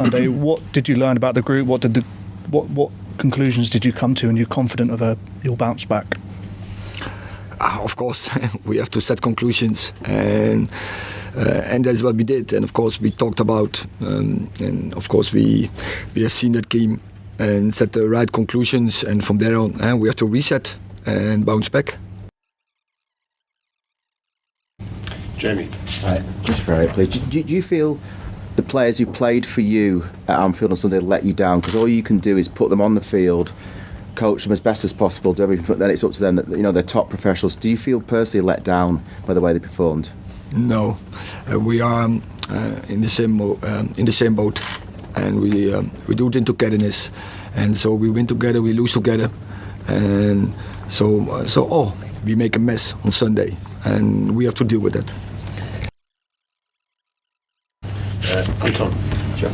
Sunday. What did you learn about the group? What conclusions did you come to, and you're confident of your bounce back? Of course, we have to set conclusions, and that's what we did. And of course, we talked about, and of course, we have seen that game and set the right conclusions. And from there on, we have to reset and bounce back. Jamie, just very please. Do you feel the players who played for you at Anfield on Sunday let you down? Because all you can do is put them on the field, coach them as best as possible, do everything. Then it's up to them. That, you know, they're top professionals. Do you feel personally let down by the way they performed? No, we are in the same boat, and we do it in togetherness, and so we win together, we lose together, and so we make a mess on Sunday, and we have to deal with that. Anton. Sure.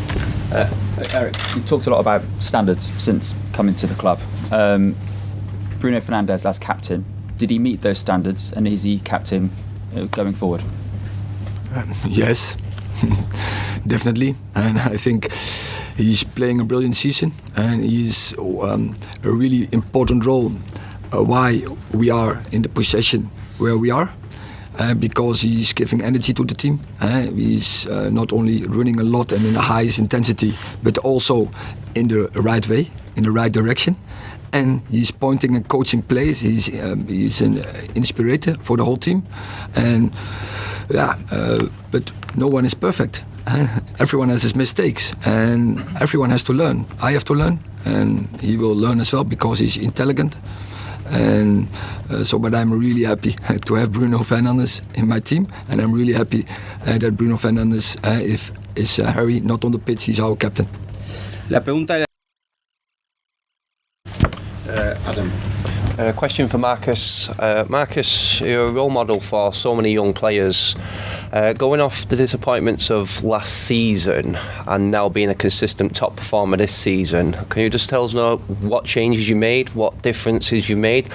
Eric, you talked a lot about standards since coming to the club. Bruno Fernandes as captain, did he meet those standards, and is he captain going forward? Yes, definitely, and I think he's playing a brilliant season, and he's a really important role why we are in the position where we are. Because he's giving energy to the team. He's not only running a lot and in the highest intensity, but also in the right way, in the right direction. And he's pointing and coaching players. He's an inspirator for the whole team. And but no one is perfect. Everyone has his mistakes, and everyone has to learn. I have to learn, and he will learn as well because he's intelligent. And but I'm really happy to have Bruno Fernandes in my team, and I'm really happy that Bruno Fernandes is Harry not on the pitch. He's our captain. La pregunta era Adam. Question for Marcus. Marcus, you're a role model for so many young players. Going off the disappointments of last season and now being a consistent top performer this season, can you just tell us now what changes you made, what differences you made?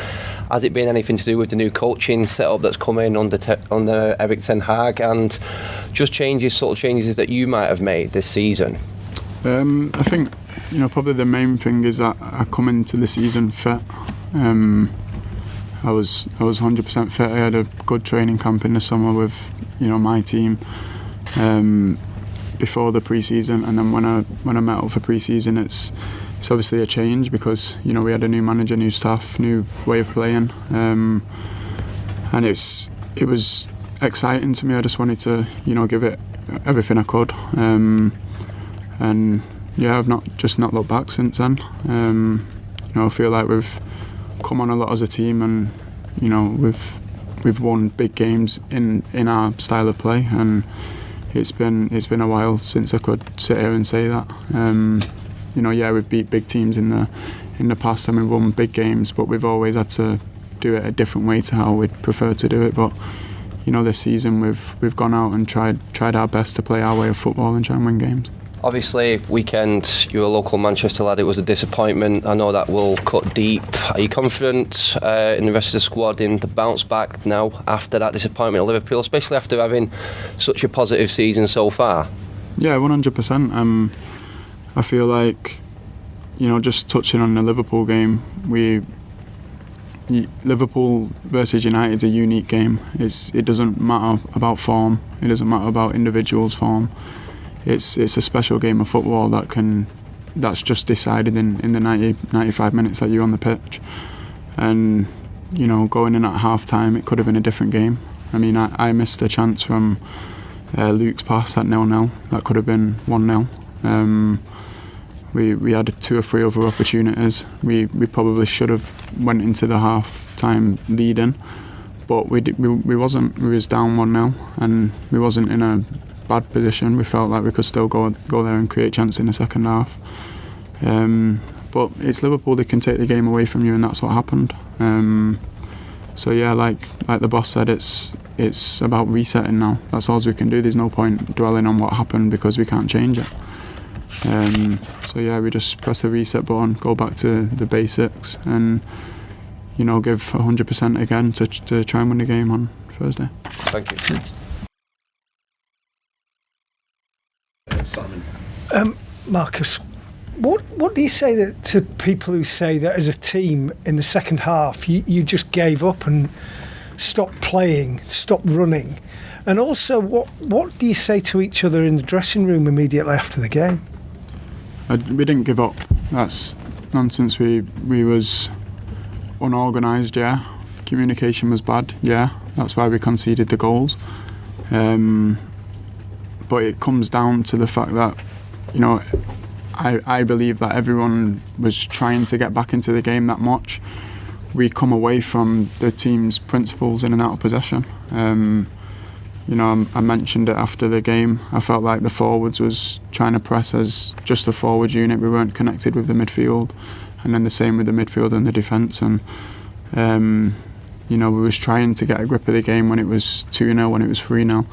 Has it been anything to do with the new coaching setup that's come in under Erik ten Hag, and just subtle changes that you might have made this season? I think probably the main thing is that I come into the season fit. I was 100% fit. I had a good training camp in the summer with my team before the pre-season, and then when I met up for pre-season, it's obviously a change because we had a new manager, new staff, new way of playing, and it was exciting to me. I just wanted to give it everything I could, and I've not looked back since then. I feel like we've come on a lot as a team, and we've won big games in our style of play, and it's been a while since I could sit here and say that. We've beat big teams in the past and we've won big games, but we've always had to do it a different way to how we'd prefer to do it. But this season we've gone out and tried our best to play our way of football and try and win games. Obviously, weekend, you're a local Manchester lad, it was a disappointment. I know that will cut deep. Are you confident in the rest of the squad in the bounce back now after that disappointment at Liverpool, especially after having such a positive season so far? Yeah, 100%. I feel like, just touching on the Liverpool game, Liverpool versus United is a unique game. It doesn't matter about form, it doesn't matter about individuals' form. It's a special game of football that's just decided in the 95 minutes that you're on the pitch. And going in at half time, it could have been a different game. I mean, I missed a chance from Luke's pass at 0-0. That could have been 1-0. We had 2 or 3 other opportunities. We probably should have went into the half time leading, but we wasn't. We was down 1-0, and we wasn't in a bad position. We felt like we could still go there and create chance in the second half. But it's Liverpool; they can take the game away from you, and that's what happened. Like the boss said, it's about resetting now. That's all we can do. There's no point dwelling on what happened because we can't change it. We just press the reset button, go back to the basics, and give 100% again to try and win the game on Thursday. Thank you. Simon. Marcus, what do you say to people who say that as a team in the second half you just gave up and stopped playing, stopped running? And also, what do you say to each other in the dressing room immediately after the game? We didn't give up. That's nonsense. We was unorganised, yeah. Communication was bad, yeah. That's why we conceded the goals. But it comes down to the fact that, I believe that everyone was trying to get back into the game that much. We come away from the team's principles in and out of possession. I mentioned it after the game. I felt like the forwards was trying to press as just a forward unit. We weren't connected with the midfield, and then the same with the midfield and the defence. And we was trying to get a grip of the game when it was 2-0, when it was 3-0.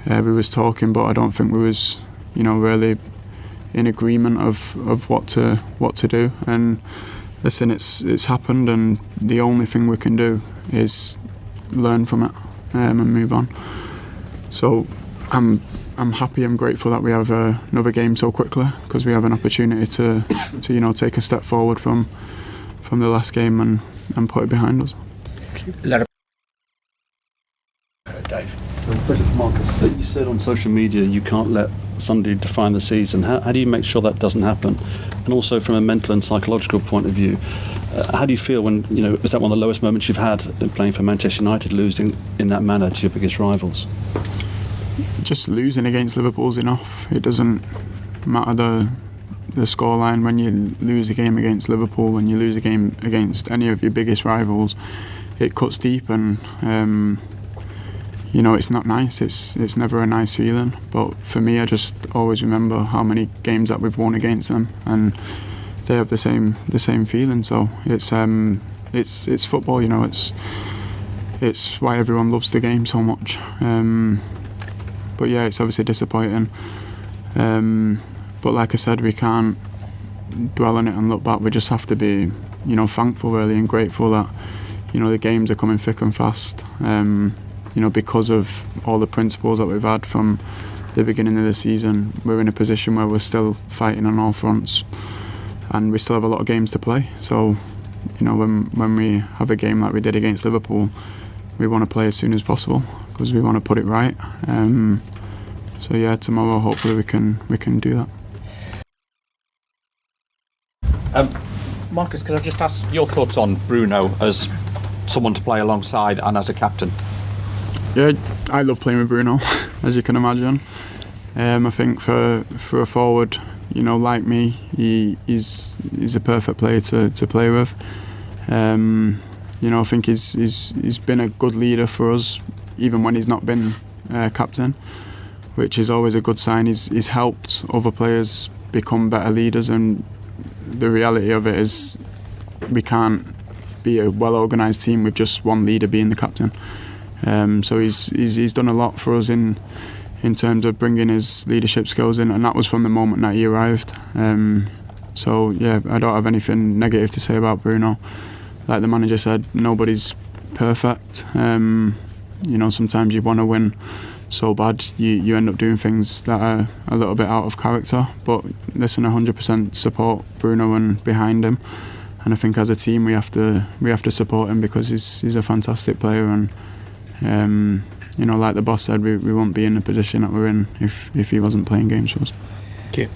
We was talking, but I don't think we was, really in agreement of what to do. And listen, it's happened, and the only thing we can do is learn from it and move on. So I'm happy, I'm grateful that we have another game so quickly, because we have an opportunity to take a step forward from the last game and put it behind us. Dave. Question for Marcus. You said on social media you can't let Sunday define the season. How do you make sure that doesn't happen? And also from a mental and psychological point of view, how do you feel when, is that one of the lowest moments you've had in playing for Manchester United, losing in that manner to your biggest rivals? Just losing against Liverpool's enough. It doesn't matter the scoreline. When you lose a game against Liverpool, when you lose a game against any of your biggest rivals, it cuts deep, and it's not nice. It's never a nice feeling. But for me, I just always remember how many games that we've won against them, and they have the same feeling. So it's football. It's why everyone loves the game so much. But yeah, it's obviously disappointing. But like I said, we can't dwell on it and look back. We just have to be, thankful really, and grateful that, the games are coming thick and fast. Because of all the principles that we've had from the beginning of the season, we're in a position where we're still fighting on all fronts, and we still have a lot of games to play. So, when we have a game like we did against Liverpool, we want to play as soon as possible, because we want to put it right. So yeah, tomorrow hopefully we can do that. Marcus, could I just ask your thoughts on Bruno as someone to play alongside and as a captain? Yeah, I love playing with Bruno, as you can imagine. I think for a forward, like me, he's a perfect player to play with. I think he's been a good leader for us, even when he's not been captain, which is always a good sign. He's helped other players become better leaders, and the reality of it is we can't be a well-organised team with just one leader being the captain. So he's done a lot for us in terms of bringing his leadership skills in, and that was from the moment that he arrived. So yeah, I don't have anything negative to say about Bruno. Like the manager said, nobody's perfect. Sometimes you want to win so bad, you end up doing things that are a little bit out of character. But listen, 100% support Bruno and behind him. And I think as a team we have to support him, because he's a fantastic player, and like the boss said, we won't be in the position that we're in if he wasn't playing games for us. Thank you.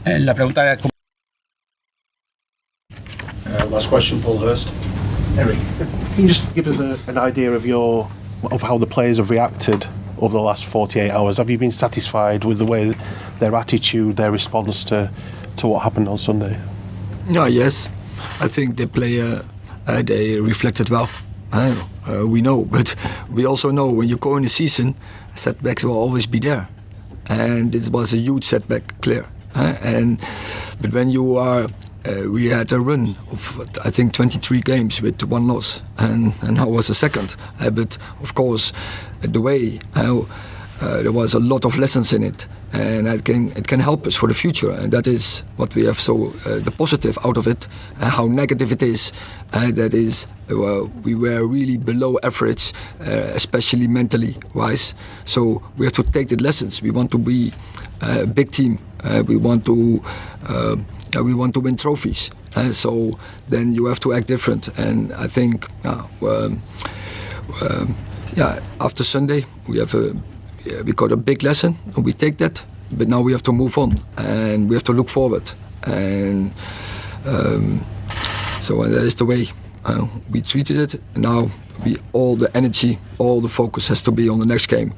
Last question, Paul Hurst. Eric, can you just give us an idea of how the players have reacted over the last 48 hours? Have you been satisfied with the way, their attitude, their response to what happened on Sunday? Yes, I think the player they reflected well. We know, but we also know when you go in the season, setbacks will always be there, and this was a huge setback, clear. But when you are, we had a run of I think 23 games with one loss, and I was a second. But of course, the way there was a lot of lessons in it, and it can help us for the future, and that is what we have. So the positive out of it, how negative it is, that is we were really below average, especially mentally wise. So we have to take the lessons. We want to be a big team We want to win trophies. So then you have to act different. And I think, after Sunday we got a big lesson, and we take that. But now we have to move on, and we have to look forward. And so that is the way we treated it. Now all the energy, all the focus has to be on the next game.